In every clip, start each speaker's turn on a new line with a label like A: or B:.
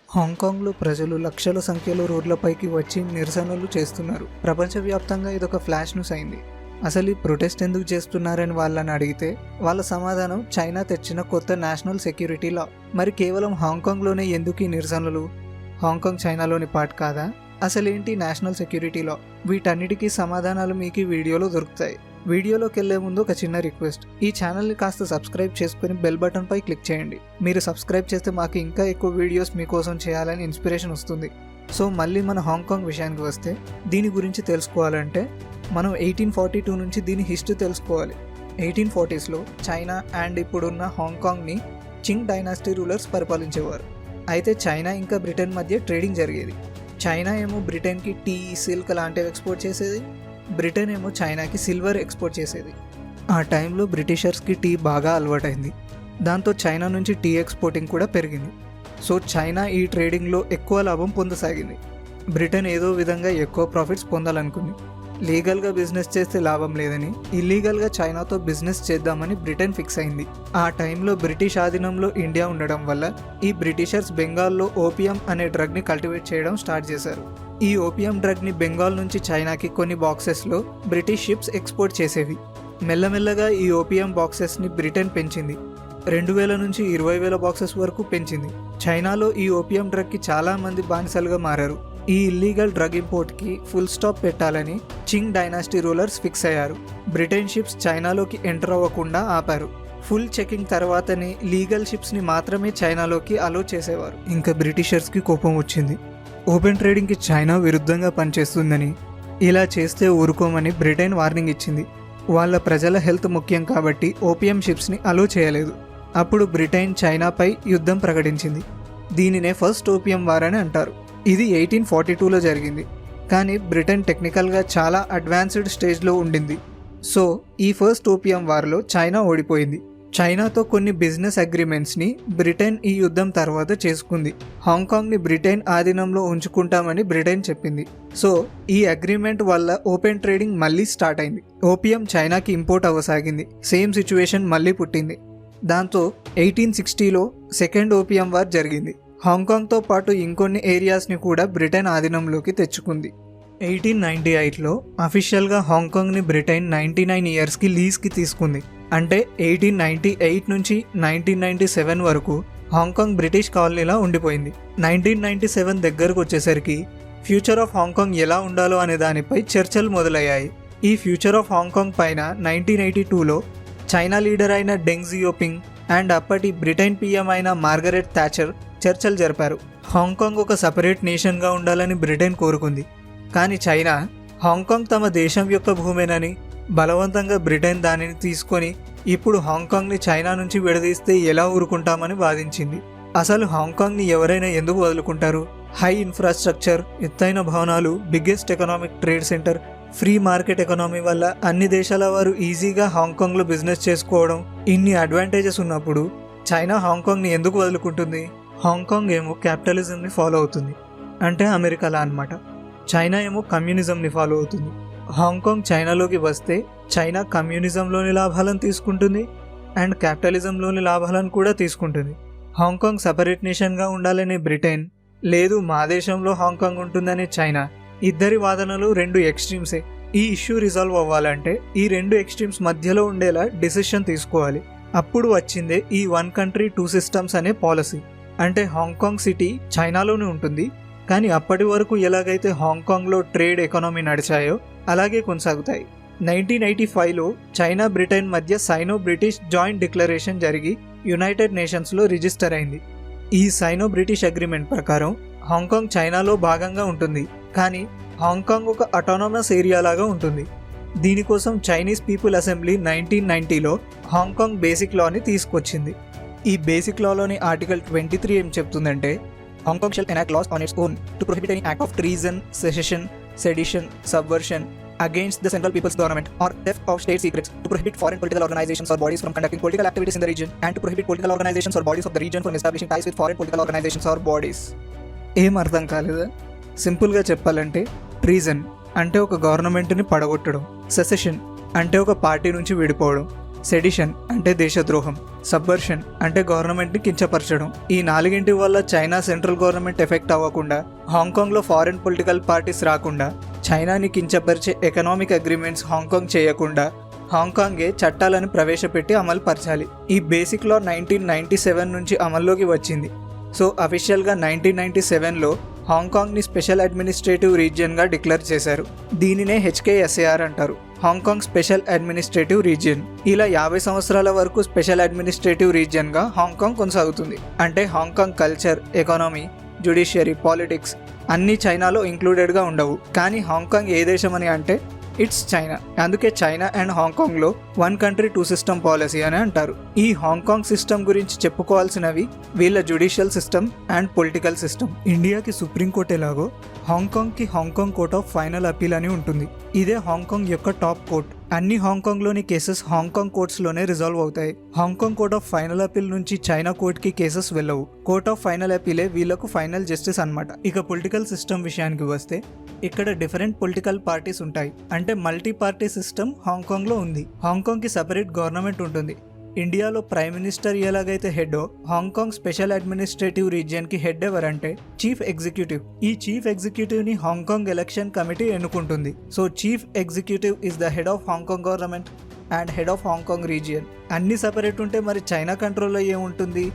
A: హాంకాంగ్లో ప్రజలు లక్షల సంఖ్యలో రోడ్లపైకి వచ్చి నిరసనలు చేస్తున్నారు. ప్రపంచవ్యాప్తంగా ఇదొక ఫ్లాష్ న్యూస్ అయింది. అసలు ఈ ప్రొటెస్ట్ ఎందుకు చేస్తున్నారని వాళ్ళని అడిగితే వాళ్ళ సమాధానం చైనా తెచ్చిన కొత్త నేషనల్ సెక్యూరిటీ లా. మరి కేవలం హాంకాంగ్లోనే ఎందుకు ఈ నిరసనలు? హాంకాంగ్ చైనాలోని పార్ట్ కాదా? అసలేంటి నేషనల్ సెక్యూరిటీ లా? వీటన్నిటికీ సమాధానాలు మీకు ఈ వీడియోలో దొరుకుతాయి. వీడియోలోకి వెళ్లే ముందు ఒక చిన్న రిక్వెస్ట్, ఈ ఛానల్ని కాస్త సబ్స్క్రైబ్ చేసుకుని బెల్ బటన్ పై క్లిక్ చేయండి. మీరు సబ్స్క్రైబ్ చేస్తే మాకు ఇంకా ఎక్కువ వీడియోస్ మీకోసం చేయాలని ఇన్స్పిరేషన్ వస్తుంది. సో మళ్ళీ మన హాంకాంగ్ విషయానికి వస్తే, దీని గురించి తెలుసుకోవాలంటే మనం 1842 నుంచి దీని హిస్టరీ తెలుసుకోవాలి. 1840స్లో చైనా అండ్ ఇప్పుడున్న హాంకాంగ్ని చింగ్ డైనాసిటీ రూలర్స్ పరిపాలించేవారు. అయితే చైనా ఇంకా బ్రిటన్ మధ్య ట్రేడింగ్ జరిగేది. చైనా ఏమో బ్రిటన్కి టీ, సిల్క్ లాంటివి ఎక్స్పోర్ట్ చేసేది. బ్రిటన్ ఏమో చైనాకి సిల్వర్ ఎక్స్పోర్ట్ చేసేది. ఆ టైంలో బ్రిటిషర్స్కి టీ బాగా అలవాటైంది. దాంతో చైనా నుంచి టీ ఎక్స్పోర్టింగ్ కూడా పెరిగింది. సో చైనా ఈ ట్రేడింగ్లో ఎక్కువ లాభం పొందసాగింది. బ్రిటన్ ఏదో విధంగా ఎక్కువ ప్రాఫిట్స్ పొందాలనుకుంది. లీగల్గా బిజినెస్ చేస్తే లాభం లేదని ఇల్లీగల్గా చైనాతో బిజినెస్ చేద్దామని బ్రిటన్ ఫిక్స్ అయింది. ఆ టైంలో బ్రిటిష్ ఆధీనంలో ఇండియా ఉండడం వల్ల ఈ బ్రిటిషర్స్ బెంగాల్లో ఓపియం అనే డ్రగ్ని కల్టివేట్ చేయడం స్టార్ట్ చేశారు. ఈ ఓపియం డ్రగ్ని బెంగాల్ నుంచి చైనాకి కొన్ని బాక్సెస్లో బ్రిటిష్ షిప్స్ ఎక్స్పోర్ట్ చేసేవి. మెల్లమెల్లగా ఈ ఓపియం బాక్సెస్ని బ్రిటన్ పెంచింది. 2000 నుంచి 20,000 బాక్సెస్ వరకు పెంచింది. చైనాలో ఈ ఓపియం డ్రగ్కి చాలామంది బానిసలుగా మారారు. ఈ ఇల్లీగల్ డ్రగ్ ఇంపోర్ట్కి ఫుల్ స్టాప్ పెట్టాలని చింగ్ డైనాసిటీ రూలర్స్ ఫిక్స్ అయ్యారు. బ్రిటన్ షిప్స్ చైనాలోకి ఎంటర్ అవ్వకుండా ఆపారు. ఫుల్ చెకింగ్ తర్వాతనే లీగల్ షిప్స్ని మాత్రమే చైనాలోకి అలో చేసేవారు. ఇంకా బ్రిటిషర్స్కి కోపం వచ్చింది. ఓపెన్ ట్రేడింగ్కి చైనా విరుద్ధంగా పనిచేస్తుందని, ఇలా చేస్తే ఊరుకోమని బ్రిటన్ వార్నింగ్ ఇచ్చింది. వాళ్ళ ప్రజల హెల్త్ ముఖ్యం కాబట్టి ఓపియం షిప్స్ని అలో చేయలేదు. అప్పుడు బ్రిటన్ చైనాపై యుద్ధం ప్రకటించింది. దీనినే ఫస్ట్ ఓపియం వార్ అని అంటారు. ఇది 1842లో జరిగింది. కానీ బ్రిటన్ టెక్నికల్గా చాలా అడ్వాన్స్డ్ స్టేజ్లో ఉండింది. సో ఈ ఫస్ట్ ఓపియం వార్లో చైనా ఓడిపోయింది. చైనాతో కొన్ని బిజినెస్ అగ్రిమెంట్స్ని బ్రిటన్ ఈ యుద్ధం తర్వాత చేసుకుంది. హాంకాంగ్ని బ్రిటన్ ఆధీనంలో ఉంచుకుంటామని బ్రిటన్ చెప్పింది. సో ఈ అగ్రిమెంట్ వల్ల ఓపెన్ ట్రేడింగ్ మళ్ళీ స్టార్ట్ అయింది. ఓపియం చైనాకి ఇంపోర్ట్ అవ్వసాగింది. సేమ్ సిచ్యువేషన్ మళ్ళీ పుట్టింది. దాంతో 1860లో సెకండ్ ఓపియం వార్ జరిగింది. హాంకాంగ్తో పాటు ఇంకొన్ని ఏరియాస్ని కూడా బ్రిటన్ ఆధీనంలోకి తెచ్చుకుంది. 1898లో అఫీషియల్గా హాంకాంగ్ని బ్రిటన్ 99 ఇయర్స్కి లీజ్కి తీసుకుంది. అంటే 1898 నుంచి 1997 వరకు హాంకాంగ్ బ్రిటిష్ కాలనీలా ఉండిపోయింది. 1997 దగ్గరకు వచ్చేసరికి ఫ్యూచర్ ఆఫ్ హాంకాంగ్ ఎలా ఉండాలో అనే దానిపై చర్చలు మొదలయ్యాయి. ఈ ఫ్యూచర్ ఆఫ్ హాంకాంగ్ పైన 1982లో చైనా లీడర్ అయిన డెంగ్ జియోపింగ్ అండ్ అప్పటి బ్రిటన్ పిఎం అయిన మార్గరెట్ థాచర్ చర్చలు జరిపారు. హాంకాంగ్ ఒక సపరేట్ నేషన్గా ఉండాలని బ్రిటన్ కోరుకుంది. కానీ చైనా హాంకాంగ్ తమ దేశం యొక్క భూమేనని, బలవంతంగా బ్రిటన్ దానిని తీసుకొని ఇప్పుడు హాంకాంగ్ని చైనా నుంచి విడదీస్తే ఎలా ఊరుకుంటామని వాదించింది. అసలు హాంకాంగ్ని ఎవరైనా ఎందుకు వదులుకుంటారు? హై ఇన్ఫ్రాస్ట్రక్చర్, ఎత్తైన భవనాలు, biggest economic trade centre, free market economy వల్ల అన్ని దేశాల వారు ఈజీగా హాంకాంగ్లో బిజినెస్ చేసుకోవడం, ఇన్ని అడ్వాంటేజెస్ ఉన్నప్పుడు చైనా హాంకాంగ్ని ఎందుకు వదులుకుంటుంది? హాంకాంగ్ ఏమో క్యాపిటలిజంని ఫాలో అవుతుంది, అంటే అమెరికాలా అన్నమాట. చైనా ఏమో కమ్యూనిజంని ఫాలో అవుతుంది. హాంకాంగ్ చైనాలోకి వస్తే చైనా కమ్యూనిజంలోని లాభాలను తీసుకుంటుంది అండ్ క్యాపిటలిజంలోని లాభాలను కూడా తీసుకుంటుంది. హాంకాంగ్ సపరేట్ నేషన్గా ఉండాలనే బ్రిటన్, లేదు మా దేశంలో హాంకాంగ్ ఉంటుందనే చైనా. ఇద్దరి వాదనలు రెండు ఎక్స్ట్రీమ్సే. ఈ ఇష్యూ రిజాల్వ్ అవ్వాలంటే ఈ రెండు ఎక్స్ట్రీమ్స్ మధ్యలో ఉండేలా డిసిషన్ తీసుకోవాలి. అప్పుడు వచ్చిందే ఈ వన్ కంట్రీ టూ సిస్టమ్స్ అనే పాలసీ. అంటే హాంకాంగ్ సిటీ చైనాలోనే ఉంటుంది, కానీ అప్పటి వరకు ఎలాగైతే హాంకాంగ్లో ట్రేడ్ ఎకానమీ నడిచాయో అలాగే కొనసాగుతాయి. 1985లో చైనా బ్రిటన్ మధ్య సైనో బ్రిటిష్ జాయింట్ డిక్లరేషన్ జరిగి యునైటెడ్ నేషన్స్లో రిజిస్టర్ అయింది. ఈ సైనో బ్రిటిష్ అగ్రిమెంట్ ప్రకారం హాంకాంగ్ చైనాలో భాగంగా ఉంటుంది, కానీ హాంకాంగ్ ఒక అటానమస్ ఏరియా లాగా ఉంటుంది. దీనికోసం చైనీస్ పీపుల్ అసెంబ్లీ 1990లో హాంకాంగ్ బేసిక్ లాని తీసుకొచ్చింది. ఈ బేసిక్ లాలోని ఆర్టికల్ 23 ఏం చెప్తుందంటే, Hong Kong shall enact laws on its own to prohibit any act of treason, secession, sedition, subversion against the central people's government or theft of state secrets, to prohibit foreign political organizations or bodies from conducting political activities in the region, and to prohibit political organizations or bodies of the region from establishing ties with foreign political organizations or bodies. ఏం అర్థం కాలేదా? సింపుల్గా చెప్పాలంటే, treason అంటే ఒక గవర్నమెంట్ని పడగొట్టడం, cessation అంటే ఒక పార్టీ నుంచి విడిపోవడం, సెడిషన్ అంటే దేశద్రోహం, సబ్వర్షన్ అంటే గవర్నమెంట్ని కించపరచడం. ఈ నాలుగింటి వల్ల చైనా సెంట్రల్ గవర్నమెంట్ ఎఫెక్ట్ అవ్వకుండా, హాంకాంగ్లో ఫారిన్ పొలిటికల్ పార్టీస్ రాకుండా, చైనాని కించపరిచే ఎకనామిక్ అగ్రిమెంట్స్ హాంకాంగ్ చేయకుండా హాంకాంగే చట్టాలను ప్రవేశపెట్టి అమలు పరచాలి. ఈ బేసిక్ లా 1997 నుంచి అమల్లోకి వచ్చింది. సో అఫీషియల్గా 1997లో హాంకాంగ్ని స్పెషల్ అడ్మినిస్ట్రేటివ్ రీజియన్గా డిక్లేర్ చేశారు. దీనినే HKSAR అంటారు, హాంకాంగ్ స్పెషల్ అడ్మినిస్ట్రేటివ్ రీజియన్. ఇలా 50 సంవత్సరాల వరకు స్పెషల్ అడ్మినిస్ట్రేటివ్ రీజియన్గా హాంకాంగ్ కొనసాగుతుంది. అంటే Hong Kong culture, economy, judiciary, politics అన్నీ చైనాలో ఇంక్లూడెడ్గా ఉండవు. కానీ హాంకాంగ్ ఏ దేశం అని అంటే ఇట్స్ చైనా. అందుకే చైనా అండ్ హాంకాంగ్లో 1 కంట్రీ 2 సిస్టమ్ పాలసీ అని అంటారు. ఈ హాంకాంగ్ సిస్టమ్ గురించి చెప్పుకోవాల్సినవి వీళ్ళ judicial system and political system. ఇండియాకి సుప్రీంకోర్టు ఎలాగో హాంకాంగ్కి Hong Kong court of final appeal అని ఉంటుంది. ఇదే హాంకాంగ్ యొక్క టాప్ కోర్ట్. అన్ని హాంకాంగ్లోని కేసెస్ హాంకాంగ్ కోర్ట్స్లోనే రిజాల్వ్ అవుతాయి. Hong Kong court of final appeal నుంచి చైనా కోర్ట్కి కేసెస్ వెళ్ళవు. కోర్ట్ ఆఫ్ ఫైనల్ అపీలే వీళ్లకు ఫైనల్ జస్టిస్ అన్నమాట. ఇక పొలిటికల్ సిస్టమ్ విషయానికి వస్తే ఇక్కడ డిఫరెంట్ పొలిటికల్ పార్టీస్ ఉంటాయి. అంటే మల్టీ పార్టీ సిస్టమ్ హాంకాంగ్లో ఉంది. హాంకాంగ్కి సపరేట్ గవర్నమెంట్ ఉంటుంది. ఇండియాలో ప్రైమ్ మినిస్టర్ ఎలాగైతే హెడ్, హాంకాంగ్ స్పెషల్ అడ్మినిస్ట్రేటివ్ రీజియన్కి హెడ్ ఎవరంటే చీఫ్ ఎగ్జిక్యూటివ్. ఈ చీఫ్ ఎగ్జిక్యూటివ్ని హాంకాంగ్ ఎలక్షన్ కమిటీ ఎన్నుకుంటుంది. So chief executive is the head of Hong Kong government and head of Hong Kong region. అన్ని సపరేట్ ఉంటే మరి చైనా కంట్రోల్లో ఏముంటుంది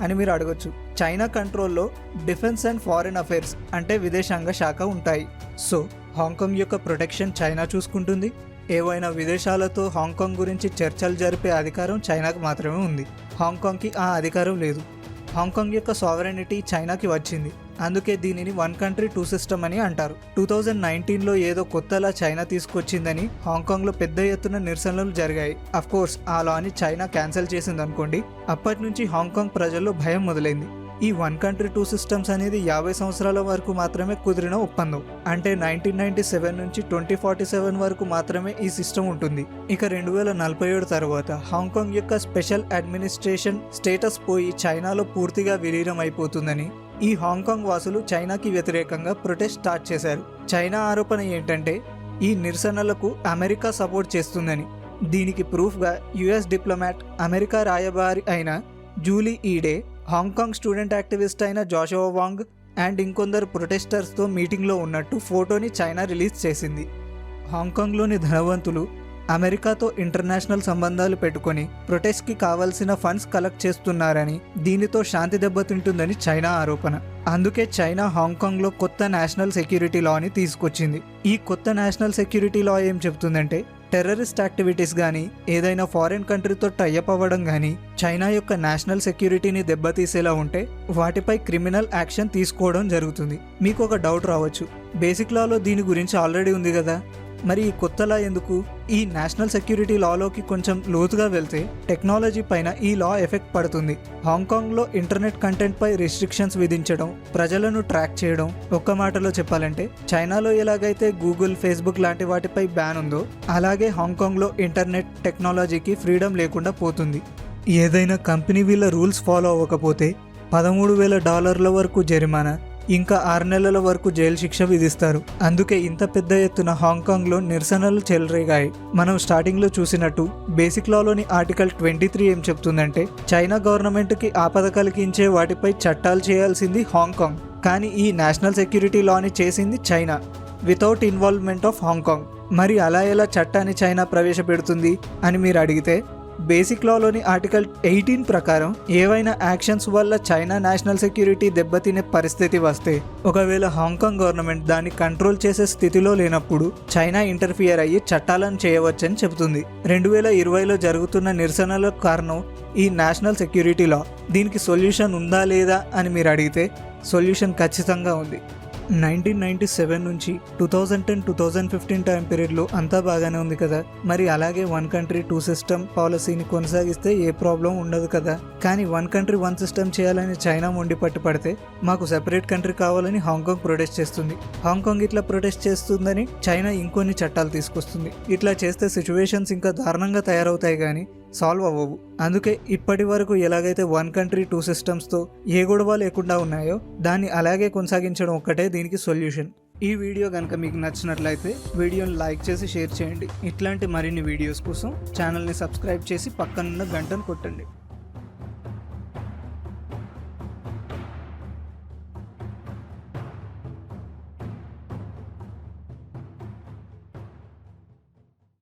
A: అని మీరు అడగొచ్చు. చైనా కంట్రోల్లో డిఫెన్స్ అండ్ ఫారిన్ అఫైర్స్ అంటే విదేశాంగ శాఖ ఉంటాయి. సో హాంకాంగ్ యొక్క ప్రొటెక్షన్ చైనా చూసుకుంటుంది. ఏవైనా విదేశాలతో హాంకాంగ్ గురించి చర్చలు జరిపే అధికారం చైనాకు మాత్రమే ఉంది. హాంకాంగ్కి ఆ అధికారం లేదు. హాంకాంగ్ యొక్క సావరెనిటీ చైనాకి వచ్చింది. అందుకే దీనిని 1 కంట్రీ 2 సిస్టమ్ అని అంటారు. 2019లో ఏదో కొత్తలా చైనా తీసుకొచ్చిందని హాంకాంగ్లో పెద్ద ఎత్తున నిరసనలు జరిగాయి. అఫ్కోర్స్ ఆ లాని చైనా క్యాన్సిల్ చేసింది అనుకోండి. అప్పటి నుంచి హాంకాంగ్ ప్రజల్లో భయం మొదలైంది. ఈ 1 కంట్రీ 2 సిస్టమ్స్ అనేది 50 సంవత్సరాల వరకు మాత్రమే కుదిరిన ఒప్పందం. అంటే 1997 నుంచి 2047 వరకు మాత్రమే ఈ సిస్టమ్ ఉంటుంది. ఇక 2047 తర్వాత హాంకాంగ్ యొక్క స్పెషల్ అడ్మినిస్ట్రేషన్ స్టేటస్ పోయి చైనాలో పూర్తిగా విలీనం అయిపోతుందని ఈ హాంకాంగ్ వాసులు చైనాకి వ్యతిరేకంగా ప్రొటెస్ట్ స్టార్ట్ చేశారు. చైనా ఆరోపణ ఏంటంటే ఈ నిరసనలకు అమెరికా సపోర్ట్ చేస్తుందని. దీనికి ప్రూఫ్గా యుఎస్ డిప్లొమాట్, అమెరికా రాయబారి అయిన జూలీ ఈడే, హాంకాంగ్ స్టూడెంట్ యాక్టివిస్ట్ అయిన జాషువా వాంగ్ అండ్ ఇంకొందరు ప్రొటెస్టర్స్తో మీటింగ్లో ఉన్నట్టు ఫోటోని చైనా రిలీజ్ చేసింది. హాంకాంగ్లోని ధనవంతులు అమెరికాతో ఇంటర్నేషనల్ సంబంధాలు పెట్టుకొని ప్రొటెస్ట్కి కావాల్సిన ఫండ్స్ కలెక్ట్ చేస్తున్నారని, దీనితో శాంతి దెబ్బతింటుందని చైనా ఆరోపణ. అందుకే చైనా హాంకాంగ్లో కొత్త నేషనల్ సెక్యూరిటీ లాని తీసుకొచ్చింది. ఈ కొత్త నేషనల్ సెక్యూరిటీ లా ఏం చెప్తుందంటే టెర్రరిస్ట్ యాక్టివిటీస్ కానీ, ఏదైనా ఫారిన్ కంట్రీతో టైఅప్ అవ్వడం కానీ చైనా యొక్క నేషనల్ సెక్యూరిటీని దెబ్బతీసేలా ఉంటే వాటిపై క్రిమినల్ యాక్షన్ తీసుకోవడం జరుగుతుంది. మీకు ఒక డౌట్ రావచ్చు, బేసిక్ లాలో దీని గురించి ఆల్రెడీ ఉంది కదా, మరి ఈ కొత్త లా ఎందుకు? ఈ నేషనల్ సెక్యూరిటీ లాలోకి కొంచెం లోతుగా వెళ్తే టెక్నాలజీ పైన ఈ లా ఎఫెక్ట్ పడుతుంది. హాంకాంగ్లో ఇంటర్నెట్ కంటెంట్ పై రిస్ట్రిక్షన్స్ విధించడం, ప్రజలను ట్రాక్ చేయడం. ఒక్క మాటలో చెప్పాలంటే చైనాలో ఎలాగైతే గూగుల్, ఫేస్బుక్ లాంటి వాటిపై బ్యాన్ ఉందో అలాగే హాంకాంగ్లో ఇంటర్నెట్ టెక్నాలజీకి ఫ్రీడమ్ లేకుండా పోతుంది. ఏదైనా కంపెనీ వీళ్ళ రూల్స్ ఫాలో అవ్వకపోతే $13,000 వరకు జరిమానా, ఇంకా 6 నెలల వరకు జైలు శిక్ష విధిస్తారు. అందుకే ఇంత పెద్ద ఎత్తున హాంకాంగ్లో నిరసనలు చెలరేగాయి. మనం స్టార్టింగ్లో చూసినట్టు బేసిక్ లాలోని ఆర్టికల్ 23 ఏం చెప్తుందంటే చైనా గవర్నమెంట్కి ఆపద కలిగించే వాటిపై చట్టాలు చేయాల్సింది హాంకాంగ్. కానీ ఈ నేషనల్ సెక్యూరిటీ లాని చేసింది China without involvement of Hong Kong. మరి అలా ఎలా చట్టాన్ని చైనా ప్రవేశపెడుతుంది అని మీరు అడిగితే బేసిక్ లాలోని ఆర్టికల్ 18 ప్రకారం ఏవైనా యాక్షన్స్ వల్ల చైనా నేషనల్ సెక్యూరిటీ దెబ్బతినే పరిస్థితి వస్తే, ఒకవేళ హాంకాంగ్ గవర్నమెంట్ దాన్ని కంట్రోల్ చేసే స్థితిలో లేనప్పుడు చైనా ఇంటర్ఫియర్ అయ్యి చట్టాలను చేయవచ్చని చెబుతుంది. 2020లో జరుగుతున్న నిరసనలకు కారణం ఈ నేషనల్ సెక్యూరిటీ లా. దీనికి సొల్యూషన్ ఉందా లేదా అని మీరు అడిగితే సొల్యూషన్ ఖచ్చితంగా ఉంది. 1997 నుంచి 2010-2015 టైం పీరియడ్లో అంతా బాగానే ఉంది కదా. మరి అలాగే 1 కంట్రీ 2 సిస్టమ్ పాలసీని కొనసాగిస్తే ఏ ప్రాబ్లం ఉండదు కదా. కానీ 1 కంట్రీ 1 సిస్టమ్ చేయాలని చైనా మొండి పట్టుపడితే మాకు సెపరేట్ కంట్రీ కావాలని హాంకాంగ్ ప్రొటెస్ట్ చేస్తుంది. హాంకాంగ్ ఇట్లా ప్రొటెస్ట్ చేస్తుందని చైనా ఇంకొన్ని చట్టాలు తీసుకొస్తుంది. ఇట్లా చేస్తే సిచ్యువేషన్స్ ఇంకా దారుణంగా తయారవుతాయి కానీ సాల్వ్ అవ్వవు. అందుకే ఇప్పటి వరకు ఎలాగైతే 1 కంట్రీ 2 సిస్టమ్స్తో ఏ గొడవ లేకుండా ఉన్నాయో దాన్ని అలాగే కొనసాగించడం ఒక్కటే దీనికి సొల్యూషన్. ఈ వీడియో కనుక మీకు నచ్చినట్లయితే వీడియోని లైక్ చేసి షేర్ చేయండి. ఇట్లాంటి మరిన్ని వీడియోస్ కోసం ఛానల్ని సబ్స్క్రైబ్ చేసి పక్కనున్న గంటను కొట్టండి.